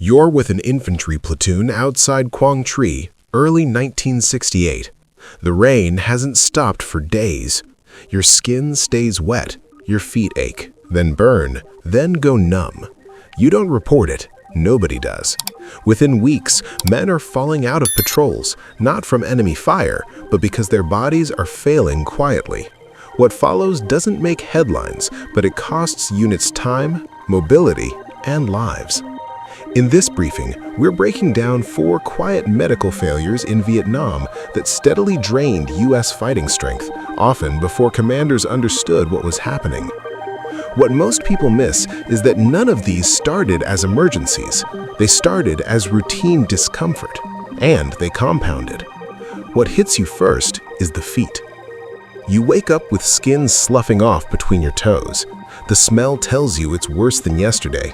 You're with an infantry platoon outside Quang Tri, early 1968. The rain hasn't stopped for days. Your skin stays wet, your feet ache, then burn, then go numb. You don't report it. Nobody does. Within weeks, men are falling out of patrols, not from enemy fire, but because their bodies are failing quietly. What follows doesn't make headlines, but it costs units time, mobility, and lives. In this briefing, we're breaking down 4 quiet medical failures in Vietnam that steadily drained U.S. fighting strength, often before commanders understood what was happening. What most people miss is that none of these started as emergencies. They started as routine discomfort, and they compounded. What hits you first is the feet. You wake up with skin sloughing off between your toes. The smell tells you it's worse than yesterday.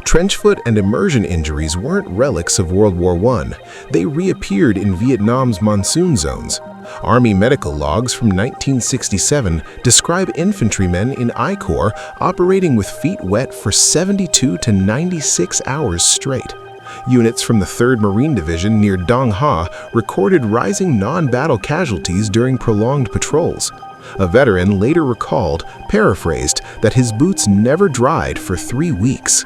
Trench foot and immersion injuries weren't relics of World War I. They reappeared in Vietnam's monsoon zones. Army medical logs from 1967 describe infantrymen in I Corps operating with feet wet for 72 to 96 hours straight. Units from the 3rd Marine Division near Dong Ha recorded rising non-battle casualties during prolonged patrols. A veteran later recalled, paraphrased, that his boots never dried for 3 weeks.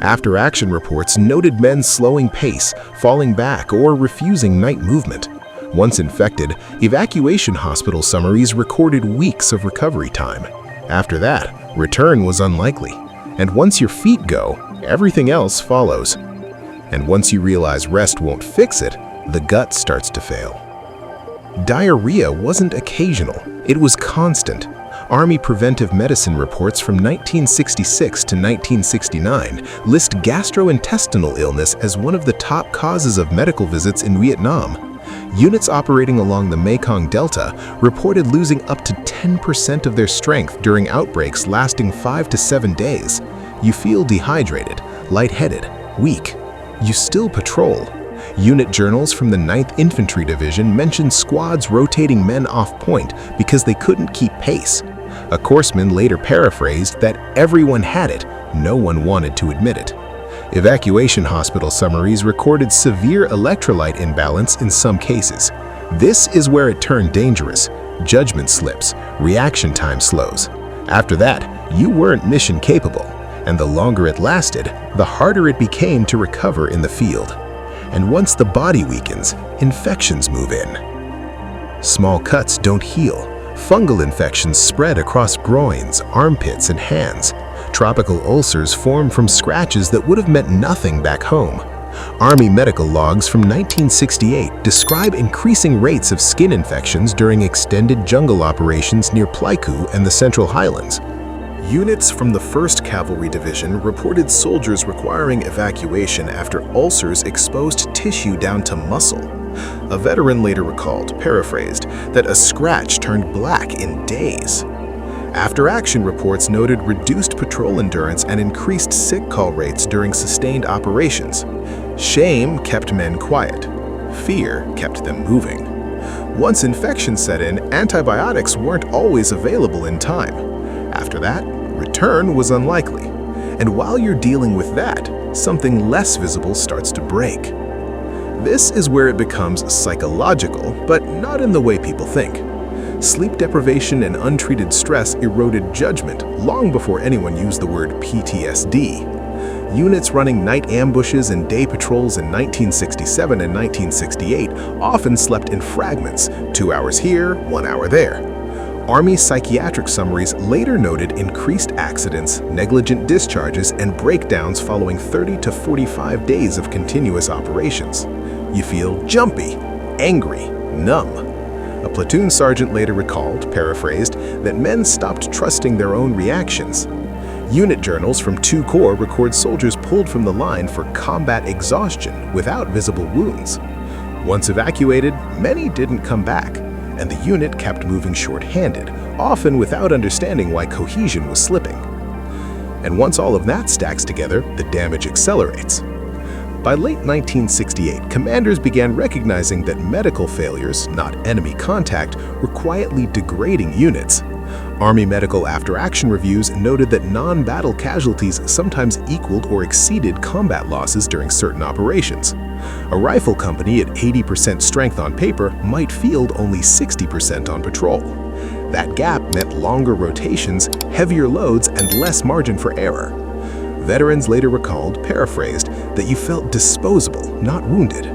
After-action reports noted men slowing pace, falling back, or refusing night movement. Once infected, evacuation hospital summaries recorded weeks of recovery time. After that, return was unlikely. And once your feet go, everything else follows. And once you realize rest won't fix it, the gut starts to fail. Diarrhea wasn't occasional, it was constant. Army preventive medicine reports from 1966 to 1969 list gastrointestinal illness as one of the top causes of medical visits in Vietnam. Units operating along the Mekong Delta reported losing up to 10% of their strength during outbreaks lasting 5 to 7 days. You feel dehydrated, lightheaded, weak. You still patrol. Unit journals from the 9th Infantry Division mentioned squads rotating men off point because they couldn't keep pace. A corpsman later paraphrased that everyone had it, no one wanted to admit it. Evacuation hospital summaries recorded severe electrolyte imbalance in some cases. This is where it turned dangerous. Judgment slips, reaction time slows. After that, you weren't mission capable, and the longer it lasted, the harder it became to recover in the field. And once the body weakens, infections move in. Small cuts don't heal. Fungal infections spread across groins, armpits, and hands. Tropical ulcers form from scratches that would have meant nothing back home. Army medical logs from 1968 describe increasing rates of skin infections during extended jungle operations near Pleiku and the Central Highlands. Units from the 1st Cavalry Division reported soldiers requiring evacuation after ulcers exposed tissue down to muscle. A veteran later recalled, paraphrased, that a scratch turned black in days. After-action reports noted reduced patrol endurance and increased sick call rates during sustained operations. Shame kept men quiet. Fear kept them moving. Once infection set in, antibiotics weren't always available in time. After that, return was unlikely. And while you're dealing with that, something less visible starts to break. This is where it becomes psychological, but not in the way people think. Sleep deprivation and untreated stress eroded judgment long before anyone used the word PTSD. Units running night ambushes and day patrols in 1967 and 1968 often slept in fragments, 2 hours here, 1 hour there. Army psychiatric summaries later noted increased accidents, negligent discharges, and breakdowns following 30 to 45 days of continuous operations. You feel jumpy, angry, numb. A platoon sergeant later recalled, paraphrased, that men stopped trusting their own reactions. Unit journals from 2 Corps record soldiers pulled from the line for combat exhaustion without visible wounds. Once evacuated, many didn't come back, and the unit kept moving short-handed, often without understanding why cohesion was slipping. And once all of that stacks together, the damage accelerates. By late 1968, commanders began recognizing that medical failures, not enemy contact, were quietly degrading units. Army medical after-action reviews noted that non-battle casualties sometimes equaled or exceeded combat losses during certain operations. A rifle company at 80% strength on paper might field only 60% on patrol. That gap meant longer rotations, heavier loads, and less margin for error. Veterans later recalled, paraphrased, that you felt disposable, not wounded.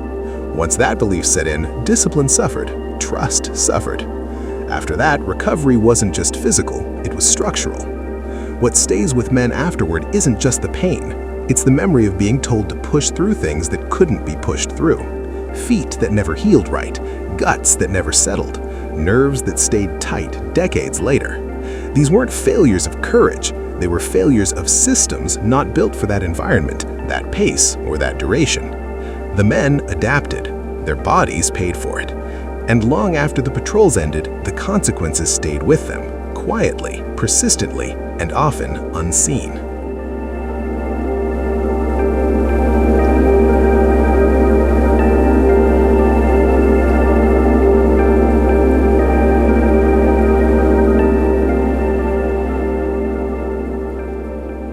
Once that belief set in, discipline suffered, trust suffered. After that, recovery wasn't just physical, it was structural. What stays with men afterward isn't just the pain, it's the memory of being told to push through things that couldn't be pushed through. Feet that never healed right, guts that never settled, nerves that stayed tight decades later. These weren't failures of courage, they were failures of systems not built for that environment, that pace, or that duration. The men adapted, their bodies paid for it. And long after the patrols ended, the consequences stayed with them, quietly, persistently, and often unseen.